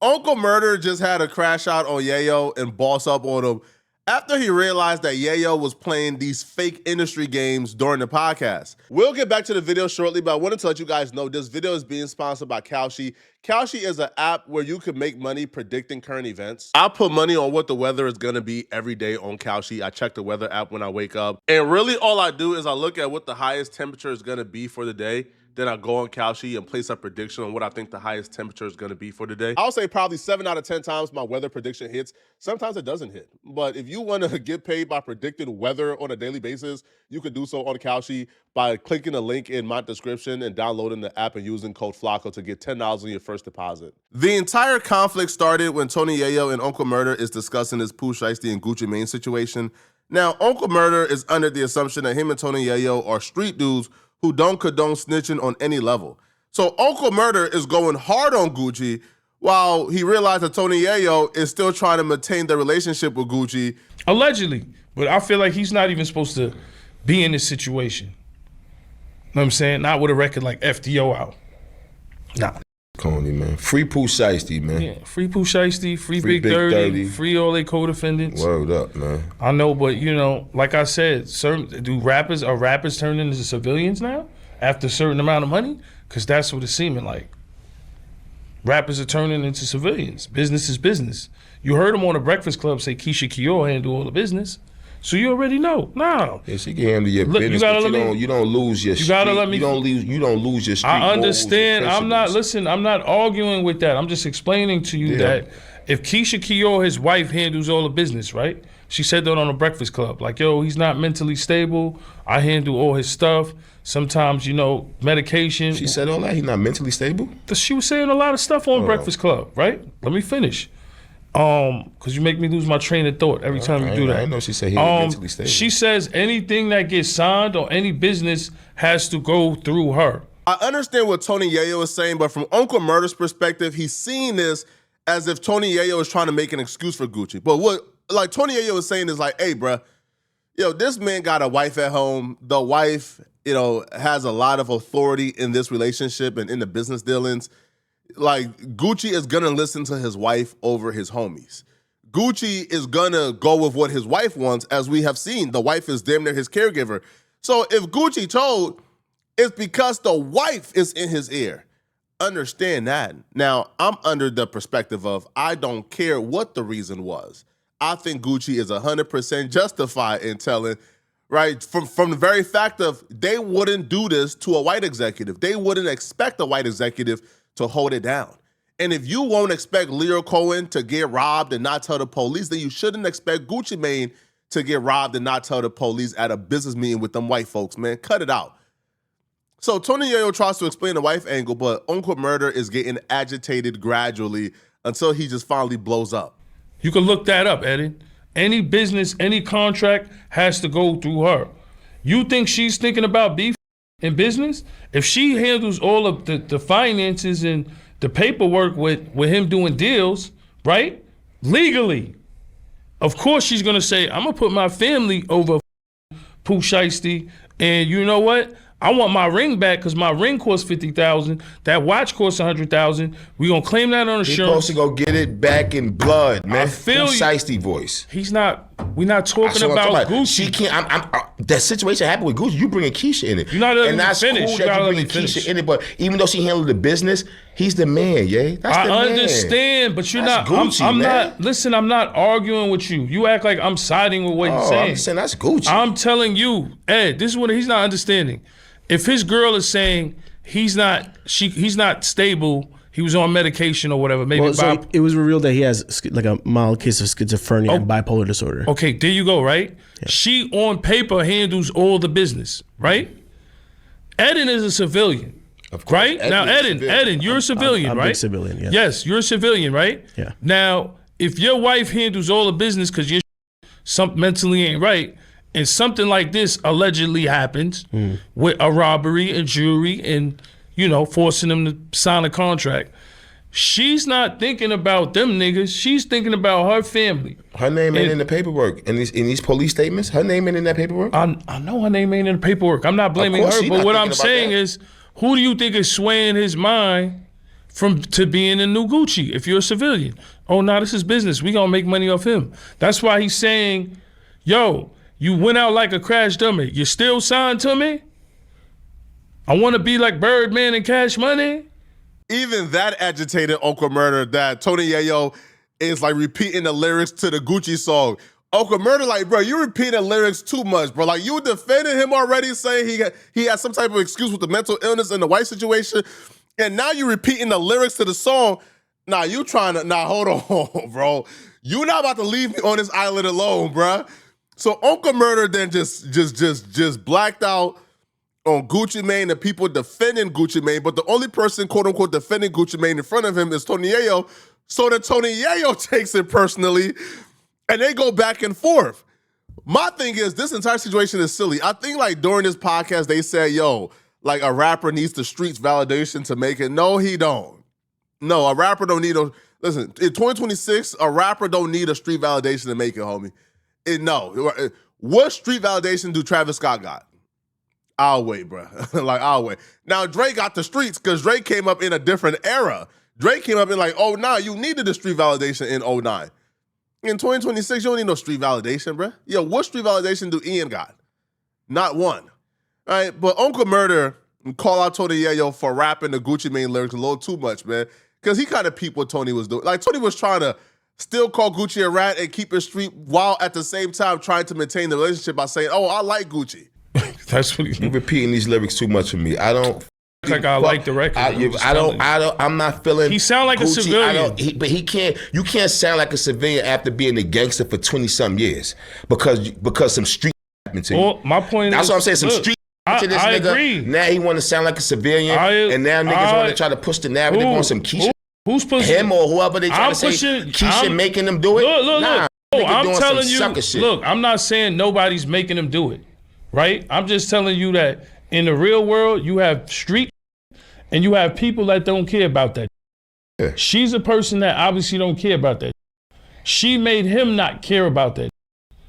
Uncle Murda just had a crash out on Yayo and boss up on him after he realized that Yayo was playing these fake industry games during the podcast. We'll get back to the video shortly, but I wanted to let you guys know this video is being sponsored by Kalshi. Kalshi is an app where you can make money predicting current events. I put money on what the weather is gonna be every day on Kalshi. I check the weather app when I wake up. And really all I do is I look at what the highest temperature is gonna be for the day. Then I go on Kalshi and place a prediction on what I think the highest temperature is going to be for the day. I'll say probably 7 out of 10 times my weather prediction hits. Sometimes it doesn't hit. But if you want to get paid by predicting weather on a daily basis, you can do so on Kalshi by clicking the link in my description and downloading the app and using code FLACO to get $10 on your first deposit. The entire conflict started when Tony Yayo and Uncle Murda is discussing his Pooh Shiesty and Gucci Mane situation. Now, Uncle Murda is under the assumption that him and Tony Yayo are street dudes who don't condone snitching on any level. So Uncle Murda is going hard on Gucci while he realized that Tony Yayo is still trying to maintain the relationship with Gucci. Allegedly, but I feel like he's not even supposed to be in this situation. You know what I'm saying? Not with a record like FDO out. Nah. Coney, man. Free Pooh Shiesty, man. Yeah, free Pooh Shiesty, free Big Dirty, free all their co-defendants. Word up, man. I know, but you know, like I said, are rappers turning into civilians now after a certain amount of money? Because that's what it's seeming like. Rappers are turning into civilians. Business is business. You heard him on the Breakfast Club say Keisha Kior handle all the business. So you already know. No. Yeah, she can handle your business, but you don't lose your street. You don't lose your street. I understand. I'm not arguing with that. I'm just explaining to you that if Keisha Kior, his wife, handles all the business, right? She said that on the Breakfast Club. Like, yo, he's not mentally stable. I handle all his stuff. Sometimes, you know, medication. She said all that? He's not mentally stable? She was saying a lot of stuff on Breakfast Club, right? Let me finish. Because you make me lose my train of thought every time you do that. I know she said he was mentally stable. She says anything that gets signed or any business has to go through her. I understand what Tony Yayo is saying, but from Uncle Murda's perspective, he's seeing this as if Tony Yayo is trying to make an excuse for Gucci. But what like Tony Yayo is saying is like, hey, bruh, yo, this man got a wife at home. The wife, you know, has a lot of authority in this relationship and in the business dealings. Like, Gucci is gonna listen to his wife over his homies. Gucci is gonna go with what his wife wants, as we have seen. The wife is damn near his caregiver. So if Gucci told, it's because the wife is in his ear. Understand that. Now, I'm under the perspective of I don't care what the reason was. I think Gucci is 100% justified in telling, right, from the very fact of they wouldn't do this to a white executive. They wouldn't expect a white executive to hold it down. And if you won't expect Leo Cohen to get robbed and not tell the police, then you shouldn't expect Gucci Mane to get robbed and not tell the police at a business meeting with them white folks, man. Cut it out. So Tony Yayo tries to explain the wife angle, but Uncle Murda is getting agitated gradually until he just finally blows up. You can look that up, Eddie. Any business, any contract has to go through her. You think she's thinking about beef in business? If she handles all of the finances and the paperwork with him doing deals, right? Legally. Of course she's gonna say, I'm gonna put my family over Pooh Shiesty, and you know what? I want my ring back because my ring costs $50,000. That watch costs $100,000. We gonna claim that on insurance. He's supposed to go get it back in blood, man. I feel Pooh Shiesty voice. He's not. We're not talking about Gucci. She can't. That situation happened with Gucci. You bringing Keisha in it. You're not letting and me that's finish. Cool You that gotta you let me bringing finish. Keisha in it, but even though she handled the business, he's the man, yeah. That's the man. I understand, but you're that's not. Gucci, I'm man. not. Listen, I'm not arguing with you. You act like I'm siding with what you're saying. I'm saying that's Gucci. I'm telling you, Ed. This is what he's not understanding. If his girl is saying he's not stable, he was on medication or whatever. Maybe so it was revealed that he has like a mild case of schizophrenia and bipolar disorder. Okay, there you go, right? Yeah. She on paper handles all the business, right? Eden is a civilian, of course, right? Now, Eden, you're a civilian, I'm right? a big civilian, yes. Yes, you're a civilian, right? Yeah. Now, if your wife handles all the business because you're mentally ain't right, and something like this allegedly happens with a robbery and jewelry and, you know, forcing them to sign a contract, she's not thinking about them niggas. She's thinking about her family. Her name ain't in the paperwork. In these police statements, her name ain't in that paperwork? I know her name ain't in the paperwork. I'm not blaming her, but what I'm saying is, who do you think is swaying his mind to being in new Gucci if you're a civilian. Oh, nah, this is business. We gonna make money off him. That's why he's saying, yo, you went out like a crash dummy. You still signed to me? I want to be like Birdman and Cash Money. Even that agitated Uncle Murda that Tony Yayo is like repeating the lyrics to the Gucci song. Uncle Murda, like, bro, you repeating the lyrics too much, bro. Like, you defended him already, saying he had some type of excuse with the mental illness and the white situation, and now you repeating the lyrics to the song. Nah, you trying to, hold on, bro. You not about to leave me on this island alone, bro. So Uncle Murda then just blacked out on Gucci Mane and people defending Gucci Mane, but the only person, quote unquote, defending Gucci Mane in front of him is Tony Yayo. So then Tony Yayo takes it personally, and they go back and forth. My thing is, this entire situation is silly. I think like during this podcast, they said, yo, like a rapper needs the streets validation to make it. No, he don't. No, a rapper don't need a, listen, in 2026, a rapper don't need a street validation to make it, homie. No. What street validation do Travis Scott got? I'll wait, bro. Like, I'll wait. Now, Drake got the streets because Drake came up in a different era. Drake came up in like, oh, nah, you needed the street validation in 09. In 2026, you don't need no street validation, bro. Yo, what street validation do Ian got? Not one. All right, but Uncle Murda call out Tony Yayo for rapping the Gucci Mane lyrics a little too much, man, because he kind of peeped what Tony was doing. Like, Tony was trying to still call Gucci a rat and keep it street while at the same time trying to maintain the relationship by saying, oh, I like Gucci. That's what you're repeating these lyrics too much for me. I don't like I like the record. I'm not feeling. He sound like Gucci. A civilian. But he can't. You can't sound like a civilian after being a gangster for 20-some years because some street happened to you. My point That's is, what I'm saying. Some street to this nigga. Agree. Now he want to sound like a civilian, and now niggas want to try to push the narrative on some Keisha. Who's pushing him or whoever they try to say Keisha making them do it? Look. I'm telling you. Look, I'm not saying nobody's making them do it. Right? I'm just telling you that in the real world, you have street and you have people that don't care about that. Yeah. She's a person that obviously don't care about that. She made him not care about that.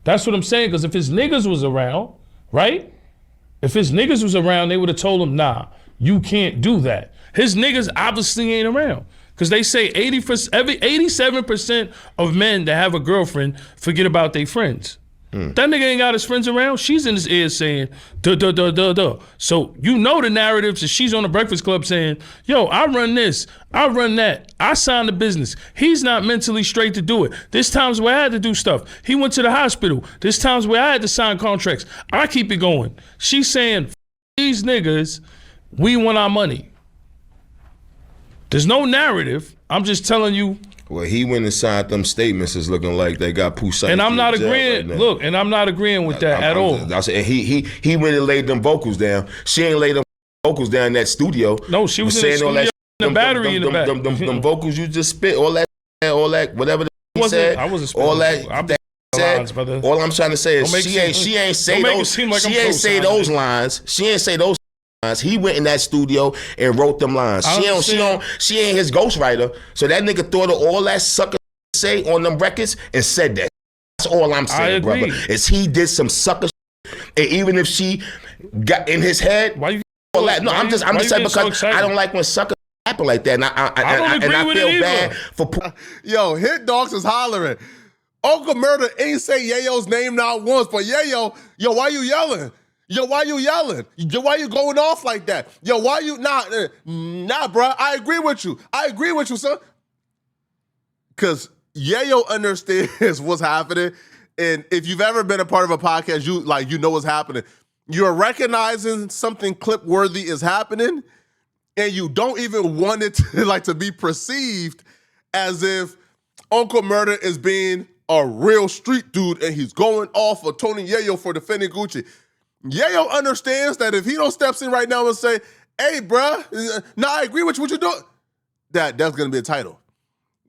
That's what I'm saying, because if his niggas was around, right? If his niggas was around, they would have told him, nah, you can't do that. His niggas obviously ain't around. Because they say 87% of men that have a girlfriend forget about their friends. That nigga ain't got his friends around. She's in his ear saying, duh, duh, duh, duh, duh. So you know the narratives that she's on the Breakfast Club saying, yo, I run this, I run that, I signed the business. He's not mentally straight to do it. There's times where I had to do stuff. He went to the hospital. There's times where I had to sign contracts. I keep it going. She's saying, these niggas, we want our money. There's no narrative. I'm just telling you. Well, he went and signed them statements as looking like they got Pusha. And I'm not agreeing. Right, look, and I'm not agreeing with that at all. He went and laid them vocals down. She ain't laid them vocals down in that studio. No, she was in the studio, the battery in the back. Them vocals you just spit, all that, whatever he said. I wasn't spitting. All that lines, brother. All I'm trying to say is she ain't say those lines. She ain't say those. He went in that studio and wrote them lines. She ain't his ghostwriter. So that nigga thought of all that sucker say on them records and said that. That's all I'm saying, brother. Is he did some sucker and even if she got in his head, why you all that? No, I'm just saying because I don't like when suckers happen like that. And I feel bad for Yo, Hit Dogs is hollering. Uncle Murda ain't say Yayo's name not once, but Yayo, why you yelling? Yo, why you yelling? Yo, why you going off like that? Yo, why you nah, bro. I agree with you. Son. Cause Yayo understands what's happening, and if you've ever been a part of a podcast, you know what's happening. You're recognizing something clip worthy is happening, and you don't even want it to be perceived as if Uncle Murda is being a real street dude and he's going off of Tony Yayo for defending Gucci. Yayo understands that if he don't steps in right now and say, hey, bruh, I agree with what you're doing, that's going to be a title.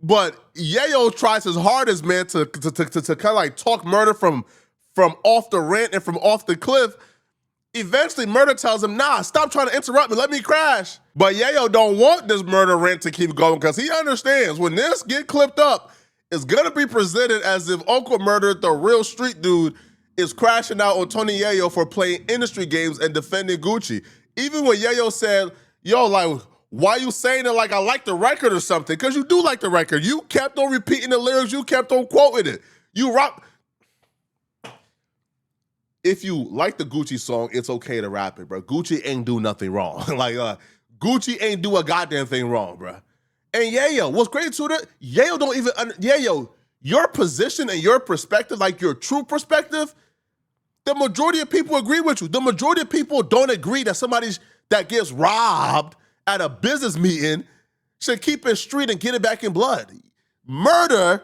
But Yayo tries his hardest, man, to kind of like talk Murda from off the rant and from off the cliff. Eventually, Murda tells him, nah, stop trying to interrupt me, let me crash. But Yayo don't want this Murda rant to keep going because he understands when this get clipped up, it's going to be presented as if Uncle Murda, the real street dude, is crashing out on Tony Yayo for playing industry games and defending Gucci. Even when Yayo said, yo, like, why you saying it like I like the record or something? Because you do like the record. You kept on repeating the lyrics. You kept on quoting it. You rock. If you like the Gucci song, it's okay to rap it, bro. Gucci ain't do nothing wrong. Gucci ain't do a goddamn thing wrong, bro. And Yayo, what's great to that? Yayo don't even, Yayo, your position and your perspective, like your true perspective, the majority of people agree with you. The majority of people don't agree that somebody that gets robbed at a business meeting should keep it street and get it back in blood. Murder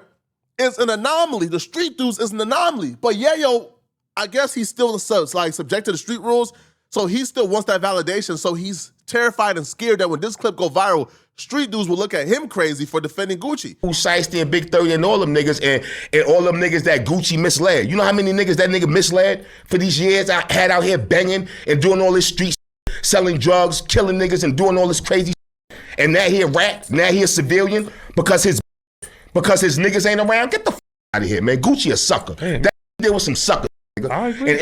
is an anomaly. The street dudes is an anomaly. But Yayo, I guess he's still subject to the street rules, so he still wants that validation. So he's terrified and scared that when this clip go viral, street dudes will look at him crazy for defending Gucci. Shiesty and Big 30 and all them niggas and all them niggas that Gucci misled. You know how many niggas that nigga misled for these years I had out here banging and doing all this street shit, selling drugs, killing niggas and doing all this crazy shit. And now he a rat, now he a civilian because his niggas ain't around. Get the out of here, man. Gucci a sucker. Damn. That there was some suckers. I agree. And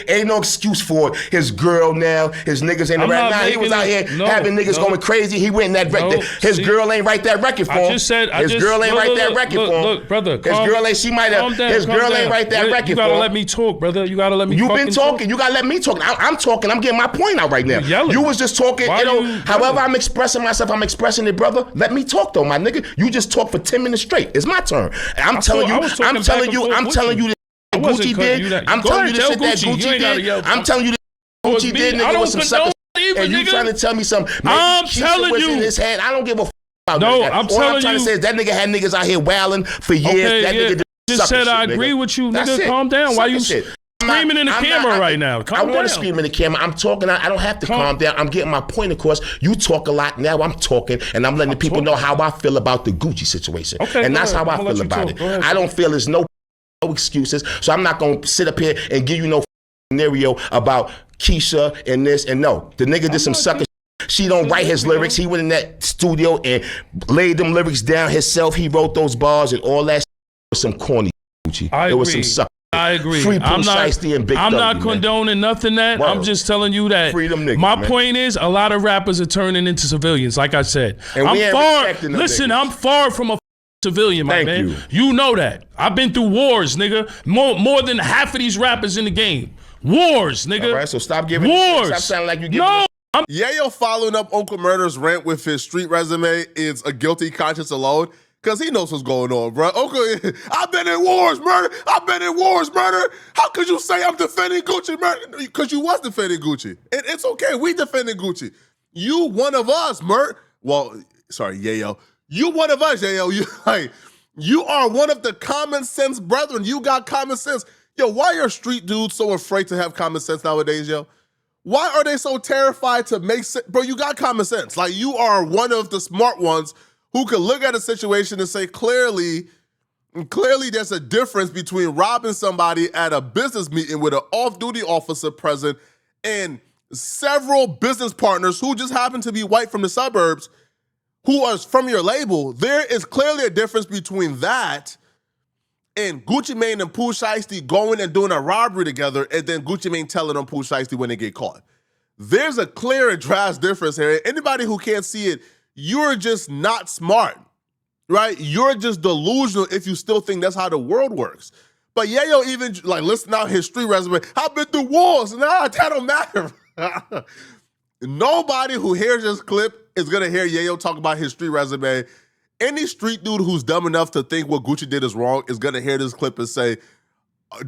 ain't no excuse for it. His girl now, his niggas ain't around. Nah, he was out here having niggas going crazy. He went in that record. His girl ain't write that record for him. His girl ain't write that record for him. Look, brother. His girl ain't, she might have, his girl ain't write that record for him. You gotta let me talk, brother. You gotta let me talk. You been talking. You gotta let me talk. I'm talking. I'm getting my point out right now. You was just talking, however I'm expressing myself, I'm expressing it, brother. Let me talk though, my nigga. You just talk for 10 minutes straight. It's my turn. I'm telling you, Gucci did. I'm telling you the shit that Gucci did. I'm telling you that Gucci did, nigga, with some sucker. And you trying to tell me something? I'm telling you. In his head. I don't give a about no, that. I'm telling you. All I'm trying to say is that nigga had niggas out here wilding for years. That nigga just said I agree with you, nigga. Calm down. Why you screaming in the camera right now? I want to scream in the camera. I'm talking. I don't have to calm down. I'm getting my point across. You talk a lot. Now I'm talking, and I'm letting the people know how I feel about the Gucci situation. And that's how I feel about it. I don't feel there's no excuses, so I'm not gonna sit up here and give you no scenario about Keisha and this and no. The nigga did some sucker. She don't write his lyrics. He went in that studio and laid them lyrics down himself. He wrote those bars and all that. Was some corny Gucci. It was some sucker. I agree. Free I'm not condoning nothing that. I'm just telling you that my point is a lot of rappers are turning into civilians, like I said. And I'm far from a civilian, my man. You know that. I've been through wars, nigga. More than half of these rappers in the game. Wars, nigga. All right, so stop giving wars. Stop sounding like you giving Yayo following up Uncle Murda's rant with his street resume is a guilty conscience alone. Because he knows what's going on, bro. Uncle, I've been in wars, murder. I've been in wars, murder. How could you say I'm defending Gucci, murder? Because you was defending Gucci. And it's okay. We defending Gucci. You one of us, murder. Well, sorry, Yayo. You one of us, Yayo. You are one of the common sense brethren. You got common sense. Yo, why are street dudes so afraid to have common sense nowadays, yo? Why are they so terrified to make sense? Bro, you got common sense. Like, you are one of the smart ones who could look at a situation and say, clearly there's a difference between robbing somebody at a business meeting with an off-duty officer present and several business partners who just happen to be white from the suburbs who are from your label. There is clearly a difference between that and Gucci Mane and Pooh Shiesty going and doing a robbery together and then Gucci Mane telling on Pooh Shiesty when they get caught. There's a clear and drastic difference here. Anybody who can't see it, you're just not smart, right? You're just delusional if you still think that's how the world works. But Yayo even, listing out his street resume, I've been through wars. Nah, that don't matter. Nobody who hears this clip is going to hear Yayo talk about his street resume. Any street dude who's dumb enough to think what Gucci did is wrong is going to hear this clip and say,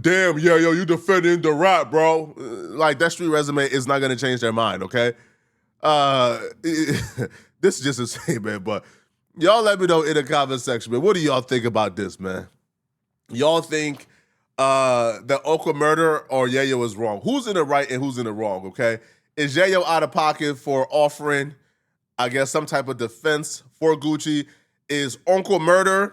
damn, Yayo, you defending the rap, bro. That street resume is not going to change their mind, okay? This is just insane, man, but y'all let me know in the comment section, man. What do y'all think about this, man? Y'all think that Uncle Murda or Yayo is wrong? Who's in the right and who's in the wrong, okay? Is Yayo out of pocket for offering, I guess, some type of defense for Gucci? Is Uncle Murda,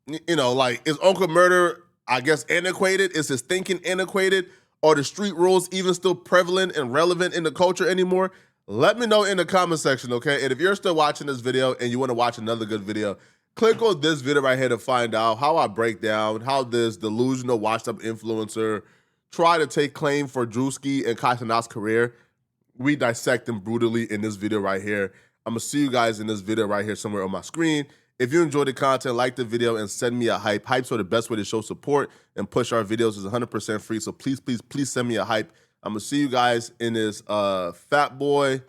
is Uncle Murda, I guess, antiquated? Is his thinking antiquated? Are the street rules even still prevalent and relevant in the culture anymore? Let me know in the comment section, okay? And if you're still watching this video and you want to watch another good video, click on this video right here to find out how I break down how this delusional washed-up influencer tried to take claim for Drewski and Kaishanat's career. We dissect them brutally in this video right here. I'm going to see you guys in this video right here somewhere on my screen. If you enjoyed the content, like the video and send me a hype. Hypes are the best way to show support and push our videos. It's 100% free. So please, please, please send me a hype. I'm going to see you guys in this Fat Boy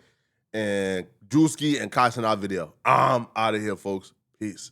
and Drewski and Kasanov video. I'm out of here, folks. Peace.